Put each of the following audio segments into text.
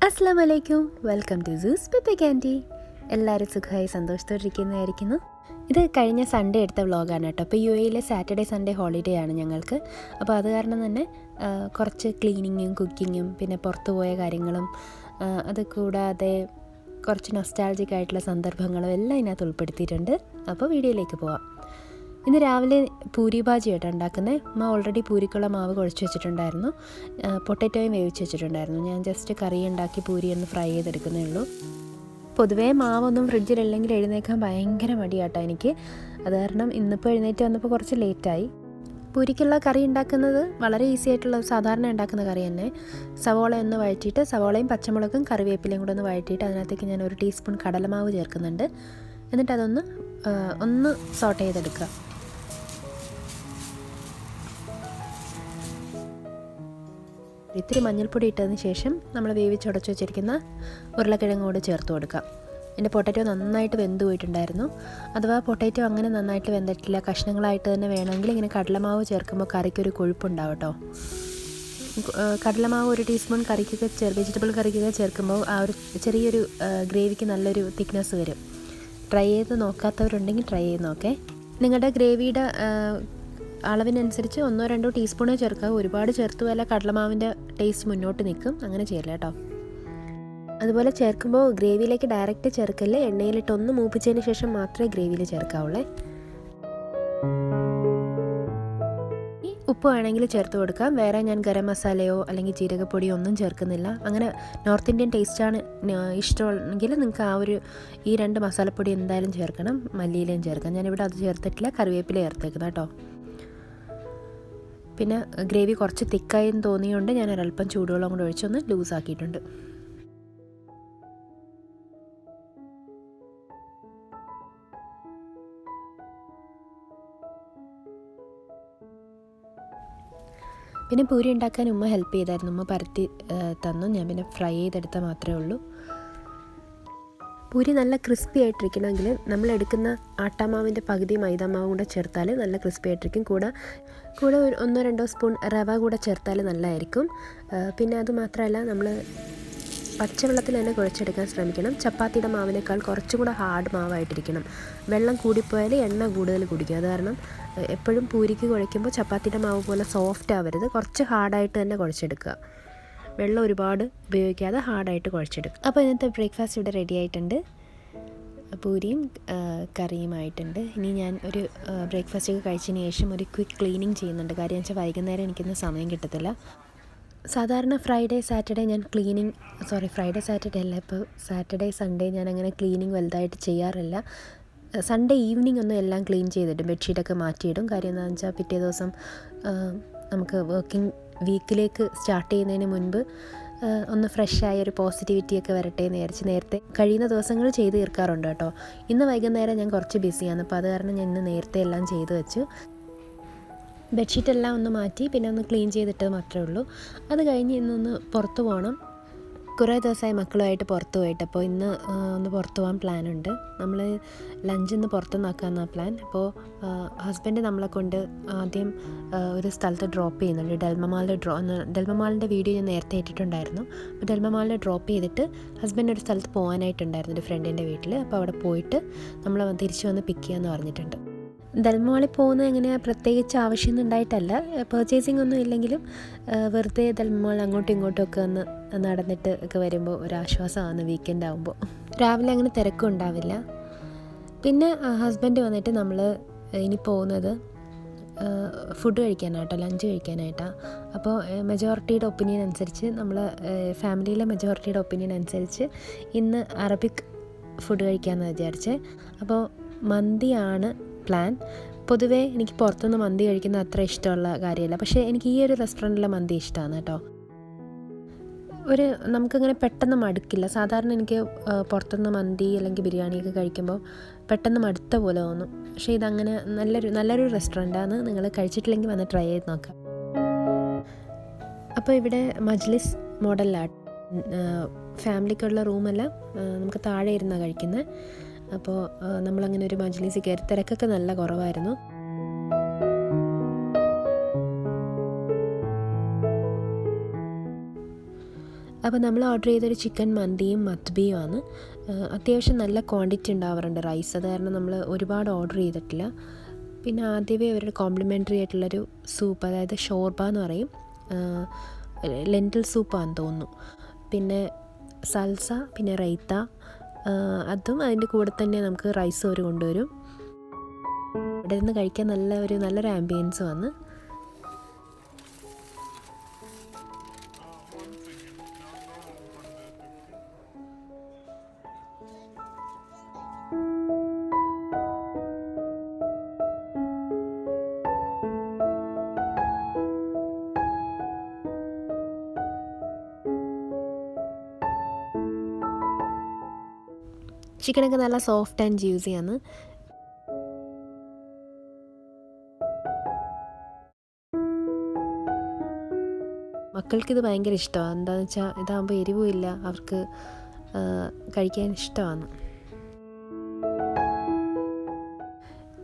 അസ്സലാമു അലൈക്കും, welcome to സൂസ് Pepe candy. എല്ലാവരും സുഖമായി സന്തോഷത്തോടിരിക്കുന്നതായിരിക്കുന്നു. ഇത് കഴിഞ്ഞ സൺഡേ എടുത്ത വ്ളോഗാണ് കേട്ടോ. അപ്പോൾ UAE സാറ്റർഡേ സൺഡേ ഹോളിഡേ ആണ് ഞങ്ങൾക്ക്. അപ്പോൾ അത് കാരണം തന്നെ കുറച്ച് ക്ലീനിങ്ങും കുക്കിങ്ങും പിന്നെ പുറത്തു പോയ കാര്യങ്ങളും അത് കൂടാതെ കുറച്ച് നൊസ്റ്റാൾജിക് ആയിട്ടുള്ള സന്ദർഭങ്ങളും എല്ലാം ഇതിനകത്ത് ഉൾപ്പെടുത്തിയിട്ടുണ്ട്. അപ്പോൾ വീഡിയോയിലേക്ക് പോവാം. ഇന്ന് രാവിലെ പൂരി ഭാജി ആയിട്ട് ഉണ്ടാക്കുന്നത്. അമ്മ ഓൾറെഡി പൂരിക്കുള്ള മാവ് കുഴച്ച് വെച്ചിട്ടുണ്ടായിരുന്നു, പൊട്ടറ്റോയും വേവിച്ച് വെച്ചിട്ടുണ്ടായിരുന്നു. ഞാൻ ജസ്റ്റ് കറി ഉണ്ടാക്കി പൂരി ഒന്ന് ഫ്രൈ ചെയ്തെടുക്കുന്നേ ഉള്ളൂ. പൊതുവേ മാവൊന്നും ഫ്രിഡ്ജിലില്ലെങ്കിൽ എഴുന്നേക്കാൻ ഭയങ്കര മടിയാട്ടോ എനിക്ക്. അത് കാരണം ഇന്നിപ്പോൾ എഴുന്നേറ്റ് വന്നപ്പോൾ കുറച്ച് ലേറ്റായി. പൂരിക്കുള്ള കറി ഉണ്ടാക്കുന്നത് വളരെ ഈസി ആയിട്ടുള്ള സാധാരണ ഉണ്ടാക്കുന്ന കറി തന്നെ. സവോള ഒന്ന് വഴറ്റിയിട്ട് സവോളയും പച്ചമുളകും കറിവേപ്പിലയും കൂടെ ഒന്ന് വഴറ്റിയിട്ട് അതിനകത്തേക്ക് ഞാൻ 1 ടീസ്പൂൺ കടലമാവ് ചേർക്കുന്നുണ്ട്. എന്നിട്ട് ഒന്ന് സോട്ട് ചെയ്തെടുക്കുക. ഇത്തിരി മഞ്ഞൾപ്പൊടി ഇട്ടതിന് ശേഷം നമ്മൾ വേവിച്ചുടച്ച് വെച്ചിരിക്കുന്ന ഉരുളക്കിഴങ്ങോട് ചേർത്ത് കൊടുക്കുക. എൻ്റെ പൊട്ടറ്റോ നന്നായിട്ട് വെന്ത് പോയിട്ടുണ്ടായിരുന്നു. അഥവാ പൊട്ടറ്റോ അങ്ങനെ നന്നായിട്ട് വെന്തിട്ടില്ല, കഷ്ണങ്ങളായിട്ട് തന്നെ വേണമെങ്കിൽ ഇങ്ങനെ കടലമാവ് ചേർക്കുമ്പോൾ കറിക്കൊരു കൊഴുപ്പുണ്ടാവും കേട്ടോ. കടലമാവ് 1 ടീസ്പൂൺ കറിക്കൊക്കെ വെജിറ്റബിൾ കറിക്കൊക്കെ ചേർക്കുമ്പോൾ ആ ഒരു ചെറിയൊരു ഗ്രേവിക്ക് നല്ലൊരു തിക്നെസ് വരും. ട്രൈ ചെയ്ത് നോക്കാത്തവരുണ്ടെങ്കിൽ ട്രൈ ചെയ്ത് നോക്കേ. നിങ്ങളുടെ ഗ്രേവിയുടെ അളവിനനുസരിച്ച് 1-2 ടീസ്പൂണേ ചേർക്കുക. ഒരുപാട് ചേർത്ത് പോയാൽ കടലമാവിൻ്റെ ടേസ്റ്റ് മുന്നോട്ട് നിൽക്കും. അങ്ങനെ ചെയ്യില്ല കേട്ടോ. അതുപോലെ ചേർക്കുമ്പോൾ ഗ്രേവിയിലേക്ക് ഡയറക്റ്റ് ചേർക്കല്ലേ, എണ്ണയിലിട്ട് ഒന്ന് മൂപ്പിച്ചതിന് ശേഷം മാത്രമേ ഗ്രേവിയിൽ ചേർക്കാവുള്ളേ. ഉപ്പ് വേണമെങ്കിൽ ചേർത്ത് കൊടുക്കാം. വേറെ ഞാൻ ഗരം മസാലയോ അല്ലെങ്കിൽ ജീരകപ്പൊടിയോ ഒന്നും ചേർക്കുന്നില്ല. അങ്ങനെ നോർത്ത് ഇന്ത്യൻ ടേസ്റ്റാണ് ഇഷ്ടമെങ്കിൽ നിങ്ങൾക്ക് ഈ 2 മസാലപ്പൊടി എന്തായാലും ചേർക്കണം. മല്ലിയിലയും ചേർക്കാം. ഞാനിവിടെ അത് ചേർത്തിട്ടില്ല, കറിവേപ്പില ചേർത്തേക്കുന്നത് കേട്ടോ. പിന്നെ ഗ്രേവി കുറച്ച് തിക്കായി തോന്നിയുകൊണ്ട് ഞാൻ ഒരല്പം ചൂടുവെള്ളം കൂടെ ഒഴിച്ചൊന്ന് ലൂസാക്കിയിട്ടുണ്ട്. പിന്നെ പൂരി ഉണ്ടാക്കാൻ ഉമ്മ ഹെൽപ്പ് ചെയ്തായിരുന്നു. ഉമ്മ പരത്തി തന്നു, ഞാൻ പിന്നെ ഫ്രൈ ചെയ്തെടുത്താൽ മാത്രമേ ഉള്ളൂ. പൂരി നല്ല ക്രിസ്പി ആയിട്ടിരിക്കണമെങ്കിൽ നമ്മൾ എടുക്കുന്ന ആട്ടാമാവിൻ്റെ പകുതി മൈദാമാവും കൂടെ ചേർത്താൽ നല്ല ക്രിസ്പി ആയിട്ടിരിക്കും. കൂടെ 1-2 സ്പൂൺ റവ കൂടെ ചേർത്താൽ നല്ലതായിരിക്കും. പിന്നെ അത് മാത്രമല്ല, നമ്മൾ പച്ചവെള്ളത്തിൽ തന്നെ കുഴച്ചെടുക്കാൻ ശ്രമിക്കണം. ചപ്പാത്തിയുടെ മാവിനേക്കാൾ കുറച്ചും കൂടെ ഹാർഡ് മാവായിട്ടിരിക്കണം. വെള്ളം കൂടിപ്പോയാൽ എണ്ണ കൂടുതൽ കുടിക്കും. അത് കാരണം എപ്പോഴും പൂരിക്ക് കുഴയ്ക്കുമ്പോൾ ചപ്പാത്തിയുടെ മാവ് പോലെ സോഫ്റ്റ് ആവരുത്, കുറച്ച് ഹാർഡായിട്ട് തന്നെ കുഴച്ചെടുക്കുക. വെള്ളം ഒരുപാട് ഉപയോഗിക്കാതെ ഹാർഡായിട്ട് കുഴച്ചെടുക്കുക. അപ്പോൾ ഇന്നത്തെ ബ്രേക്ക്ഫാസ്റ്റ് ഇവിടെ റെഡി ആയിട്ടുണ്ട്. പൂരിയും കറിയുമായിട്ടുണ്ട്. ഇനി ഞാൻ ഒരു ബ്രേക്ക്ഫാസ്റ്റൊക്കെ കഴിച്ചതിന് ശേഷം ഒരു ക്വിക്ക് ക്ലീനിങ് ചെയ്യുന്നുണ്ട്. കാര്യം വെച്ചാൽ വൈകുന്നേരം എനിക്കിന്ന് സമയം കിട്ടത്തില്ല. സാധാരണ ഫ്രൈഡേ സാറ്റർഡേ അല്ല, ഇപ്പോൾ സാറ്റർഡേ സൺഡേ ഞാൻ അങ്ങനെ ക്ലീനിങ് വലുതായിട്ട് ചെയ്യാറില്ല. സൺഡേ ഈവനിങ് ഒന്ന് എല്ലാം ക്ലീൻ ചെയ്തിടും, ബെഡ്ഷീറ്റൊക്കെ മാറ്റിയിടും. കാര്യം എന്താണെന്ന് വെച്ചാൽ പിറ്റേ ദിവസം നമുക്ക് വർക്കിംഗ് വീക്കിലേക്ക് സ്റ്റാർട്ട് ചെയ്യുന്നതിന് മുൻപ് ഒന്ന് ഫ്രഷായ ഒരു പോസിറ്റിവിറ്റിയൊക്കെ വരട്ടെ എന്ന് വിചാരിച്ച് നേരത്തെ കഴിയുന്ന ദിവസങ്ങൾ ചെയ്ത് തീർക്കാറുണ്ട് കേട്ടോ. ഇന്ന് വൈകുന്നേരം ഞാൻ കുറച്ച് ബിസിയാണ്, അപ്പോൾ അത് കാരണം ഞാൻ ഇന്ന് നേരത്തെ എല്ലാം ചെയ്ത് വെച്ചു. ബെഡ്ഷീറ്റെല്ലാം ഒന്ന് മാറ്റി പിന്നെ ഒന്ന് ക്ലീൻ ചെയ്തിട്ട് മാത്രമേ ഉള്ളൂ. അത് കഴിഞ്ഞ് ഇന്നൊന്ന് പുറത്ത് പോകണം. കുറേ ദിവസമായി മക്കളുമായിട്ട് പുറത്ത് പോയിട്ട്, അപ്പോൾ ഇന്ന് ഒന്ന് പുറത്ത് പോകാൻ പ്ലാനുണ്ട്. നമ്മൾ ലഞ്ച് ഇന്ന് പുറത്തുനിന്നാക്കാമെന്നാണ് പ്ലാൻ. അപ്പോൾ ഹസ്ബൻഡ് നമ്മളെ കൊണ്ട് ആദ്യം ഒരു സ്ഥലത്ത് ഡ്രോപ്പ് ചെയ്യുന്നുണ്ട്. ഡെൽമമാളിൻ്റെ വീഡിയോ ഞാൻ നേരത്തെ ഇട്ടിട്ടുണ്ടായിരുന്നു. അപ്പോൾ ഡെൽമമാളിൽ ഡ്രോപ്പ് ചെയ്തിട്ട് ഹസ്ബൻഡ് ഒരു സ്ഥലത്ത് പോകാനായിട്ടുണ്ടായിരുന്നു, ഒരു ഫ്രണ്ടിൻ്റെ വീട്ടിൽ. അപ്പോൾ അവിടെ പോയിട്ട് നമ്മൾ തിരിച്ച് വന്ന് പിക്ക് ചെയ്യാമെന്ന് പറഞ്ഞിട്ടുണ്ട്. ദൽമാളിൽ പോകുന്നത് എങ്ങനെയാണ്, പ്രത്യേകിച്ച് ആവശ്യമൊന്നും ഉണ്ടായിട്ടല്ല, പർച്ചേസിങ് ഒന്നും ഇല്ലെങ്കിലും വെറുതെ ദൽമാൾ അങ്ങോട്ടും ഇങ്ങോട്ടും ഒക്കെ ഒന്ന് നടന്നിട്ട് ഒക്കെ വരുമ്പോൾ ഒരാശ്വാസമാണ് വീക്കെൻഡ് ആകുമ്പോൾ. രാവിലെ അങ്ങനെ തിരക്കും ഉണ്ടാവില്ല. പിന്നെ ഹസ്ബൻഡ് വന്നിട്ട് നമ്മൾ ഇനി പോകുന്നത് ഫുഡ് കഴിക്കാനായിട്ടോ, ലഞ്ച് കഴിക്കാനായിട്ടാണ്. അപ്പോൾ മെജോറിറ്റിയുടെ ഒപ്പീനിയൻ അനുസരിച്ച്, ഫാമിലിയിലെ മെജോറിറ്റിയുടെ ഒപ്പീനിയൻ അനുസരിച്ച് ഇന്ന് അറബിക് ഫുഡ് കഴിക്കാമെന്ന് വിചാരിച്ചേ. അപ്പോൾ മന്തിയാണ് പ്ലാൻ. പൊതുവേ എനിക്ക് പുറത്തുനിന്ന് മന്തി കഴിക്കുന്നത് അത്ര ഇഷ്ടമുള്ള കാര്യമല്ല, പക്ഷേ എനിക്ക് ഈ ഒരു റെസ്റ്റോറൻറ്റിലെ മന്തി ഇഷ്ടമാണ് കേട്ടോ. നമുക്കങ്ങനെ പെട്ടെന്ന് മടുക്കില്ല. സാധാരണ എനിക്ക് പുറത്തുനിന്ന് മന്തി അല്ലെങ്കിൽ ബിരിയാണിയൊക്കെ കഴിക്കുമ്പോൾ പെട്ടെന്ന് മടുത്ത പോലെ തോന്നും. പക്ഷേ ഇതങ്ങനെ നല്ലൊരു റെസ്റ്റോറൻറ്റാണ്. നിങ്ങൾ കഴിച്ചിട്ടില്ലെങ്കിൽ വന്ന് ട്രൈ ചെയ്ത് നോക്കാം. അപ്പോൾ ഇവിടെ മജ്ലിസ് മോഡലിലാണ്. ഫാമിലിക്കുള്ള റൂമെല്ലാം നമുക്ക് താഴെ ഇരുന്നാണ് കഴിക്കുന്നത്. അപ്പോൾ നമ്മളങ്ങനെ ഒരു മജ്ലിസിൽ കയറി, തിരക്കൊക്കെ നല്ല കുറവായിരുന്നു. അപ്പോൾ നമ്മൾ ഓർഡർ ചെയ്തൊരു ചിക്കൻ മന്തിയും മത്ബിയുമാണ്. അത്യാവശ്യം നല്ല ക്വാണ്ടിറ്റി ഉണ്ടാവാറുണ്ട് റൈസ്, അത് കാരണം നമ്മൾ ഒരുപാട് ഓർഡർ ചെയ്തിട്ടില്ല. പിന്നെ ആദ്യമേ അവരുടെ കോംപ്ലിമെൻ്ററി ആയിട്ടുള്ളൊരു സൂപ്പ്, അതായത് ഷോർബ എന്ന് പറയും, ലെൻറ്റിൽ സൂപ്പാണെന്ന് തോന്നുന്നു. പിന്നെ സൽസ, പിന്നെ റൈത്ത, അതും അതിൻ്റെ കൂടെ തന്നെ നമുക്ക് റൈസ് ഒരു കൊണ്ടുവരും. ഇവിടെ നിന്ന് കഴിക്കാൻ നല്ലൊരു ആംബിയൻസ് വന്ന്. ചിക്കനൊക്കെ നല്ല സോഫ്റ്റ് ആൻഡ് ജ്യൂസിയാണ്. മക്കൾക്കിത് ഭയങ്കര ഇഷ്ടമാണ്. എന്താണെന്ന് വെച്ചാൽ ഇതാകുമ്പോൾ എരിവും ഇല്ല, അവർക്ക് കഴിക്കാൻ ഇഷ്ടമാണ്.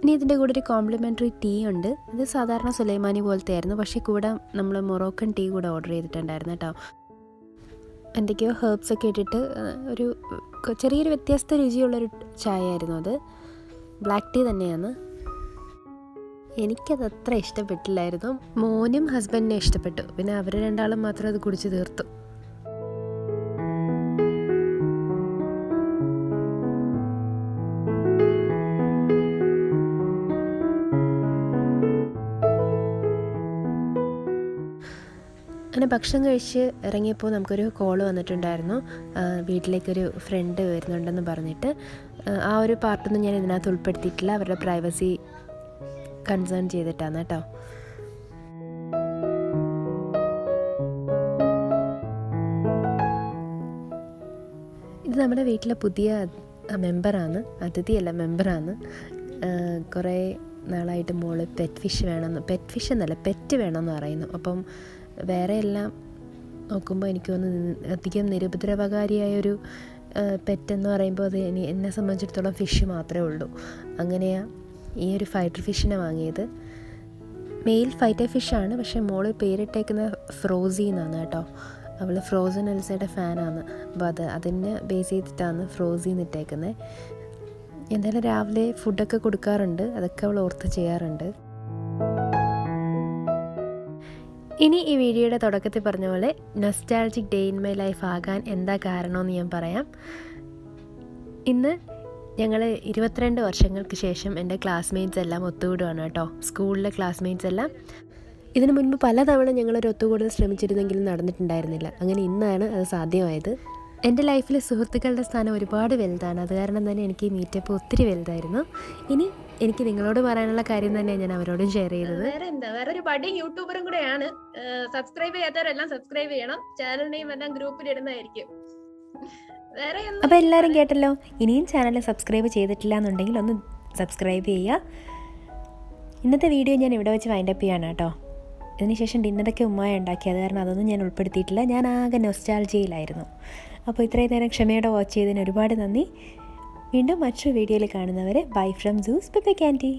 ഇനി ഇതിൻ്റെ കൂടെ ഒരു കോംപ്ലിമെൻ്ററി ടീ ഉണ്ട്. ഇത് സാധാരണ സുലൈമാനി പോലത്തെ ആയിരുന്നു, പക്ഷേ കൂടെ നമ്മൾ മൊറോക്കൻ ടീ കൂടെ ഓർഡർ ചെയ്തിട്ടുണ്ടായിരുന്നു കേട്ടോ. എന്തൊക്കെയോ ഹെർബ്സൊക്കെ ഇട്ടിട്ട് ഒരു ചെറിയൊരു വ്യത്യസ്ത രുചിയുള്ളൊരു ചായ ആയിരുന്നു അത്. ബ്ലാക്ക് ടീ തന്നെയാണ്. എനിക്കത് അത്ര ഇഷ്ടപ്പെട്ടില്ലായിരുന്നു. മോനും ഹസ്ബൻഡിനെ ഇഷ്ടപ്പെട്ടു. പിന്നെ അവർ രണ്ടാളും മാത്രം അത് കുടിച്ച് തീർത്തു. അങ്ങനെ ഭക്ഷണം കഴിച്ച് ഇറങ്ങിയപ്പോൾ നമുക്കൊരു കോൾ വന്നിട്ടുണ്ടായിരുന്നു. വീട്ടിലേക്കൊരു ഫ്രണ്ട് വരുന്നുണ്ടെന്ന് പറഞ്ഞിട്ട്. ആ ഒരു പാർട്ടൊന്നും ഞാൻ ഇതിനകത്ത് ഉൾപ്പെടുത്തിയിട്ടില്ല, അവരുടെ പ്രൈവസി കൺസേൺ ചെയ്തിട്ടാണ് കേട്ടോ. ഇത് നമ്മുടെ വീട്ടിലെ പുതിയ മെമ്പറാണ്, അതിഥിയല്ല മെമ്പറാണ്. കുറേ നാളായിട്ട് മോള് പെറ്റ് ഫിഷ് വേണമെന്ന് പറയുന്നു. അപ്പം വേറെ എല്ലാം നോക്കുമ്പോൾ എനിക്ക് തോന്നുന്നു അധികം നിരുപദ്രവകാരിയായൊരു പെറ്റെന്ന് പറയുമ്പോൾ അത് എന്നെ സംബന്ധിച്ചിടത്തോളം ഫിഷ് മാത്രമേ ഉള്ളൂ. അങ്ങനെയാണ് ഈ ഒരു ഫൈറ്റർ ഫിഷിനെ വാങ്ങിയത്. മെയിൽ ഫൈറ്റർ ഫിഷാണ്, പക്ഷേ മോള് പേരിട്ടേക്കുന്ന ഫ്രോസി എന്നാണ് കേട്ടോ. അവൾ ഫ്രോസൺ എൽസയുടെ ഫാനാണ്. അപ്പോൾ അതിനെ ബേസ് ചെയ്തിട്ടാണ് ഫ്രോസി എന്നിട്ടേക്കുന്നത്. എന്തായാലും രാവിലെ ഫുഡൊക്കെ കൊടുക്കാറുണ്ട്, അതൊക്കെ അവൾ ഓർത്ത് ചെയ്യാറുണ്ട്. ഇനി ഈ വീഡിയോയുടെ തുടക്കത്തിൽ പറഞ്ഞ പോലെ nostalgic day in my life ആകാൻ എന്താ കാരണമെന്ന് ഞാൻ പറയാം. ഇന്ന് ഞങ്ങൾ 22 വർഷങ്ങൾക്ക് ശേഷം എൻ്റെ ക്ലാസ്മേറ്റ്സ് എല്ലാം ഒത്തുകൂടുകയാണ് കേട്ടോ. സ്കൂളിലെ ക്ലാസ്മേറ്റ്സ് എല്ലാം. ഇതിനു മുൻപ് പലതവണ ഞങ്ങളൊരു ഒത്തുകൂടൽ ശ്രമിച്ചിരുന്നെങ്കിലും നടന്നിട്ടുണ്ടായിരുന്നില്ല. അങ്ങനെ ഇന്നാണ് അത് സാധ്യമായത്. എൻ്റെ ലൈഫിൽ സുഹൃത്തുക്കളുടെ സ്ഥാനം ഒരുപാട് വലുതാണ്. അത് കാരണം തന്നെ എനിക്ക് ഈ മീറ്റപ്പ് ഒത്തിരി വലുതായിരുന്നു. ഇനി എനിക്ക് നിങ്ങളോട് പറയാനുള്ള കാര്യം തന്നെയാണ് ഞാൻ അവരോടും ഷെയർ ചെയ്തത്. വേറൊരു ബഡിങ് യൂട്യൂബറും കൂടെയാണ്. സബ്സ്ക്രൈബ് ചെയ്യാത്തവരെല്ലാം സബ്സ്ക്രൈബ് ചെയ്യണം. ചാനൽ നെയിം എല്ലാം ഗ്രൂപ്പിൽ ഇടുന്നതായിരിക്കും. അപ്പോൾ എല്ലാവരും കേട്ടല്ലോ. ഇനിയും ചാനൽ സബ്സ്ക്രൈബ് ചെയ്തിട്ടില്ല എന്നുണ്ടെങ്കിൽ ഒന്ന് സബ്സ്ക്രൈബ് ചെയ്യുക. ഇന്നത്തെ വീഡിയോ ഞാൻ ഇവിടെ വെച്ച് വൈൻഡപ്പ് ചെയ്യാണ് കേട്ടോ. ഇതിനുശേഷം ഡിന്നറൊക്കെ ഉമ്മായ ഉണ്ടാക്കി, അത് കാരണം അതൊന്നും ഞാൻ ഉൾപ്പെടുത്തിയിട്ടില്ല. ഞാൻ ആകെ നൊസ്റ്റാൾജിയിലായിരുന്നു. അപ്പോൾ ഇത്രയും നേരം ക്ഷമയോടെ വാച്ച് ചെയ്തതിന് ഒരുപാട് നന്ദി. വീണ്ടും മറ്റൊരു വീഡിയോയിൽ കാണുന്നവരെ ബൈ ഫ്രം സൂസ് ബൈ കാൻഡി.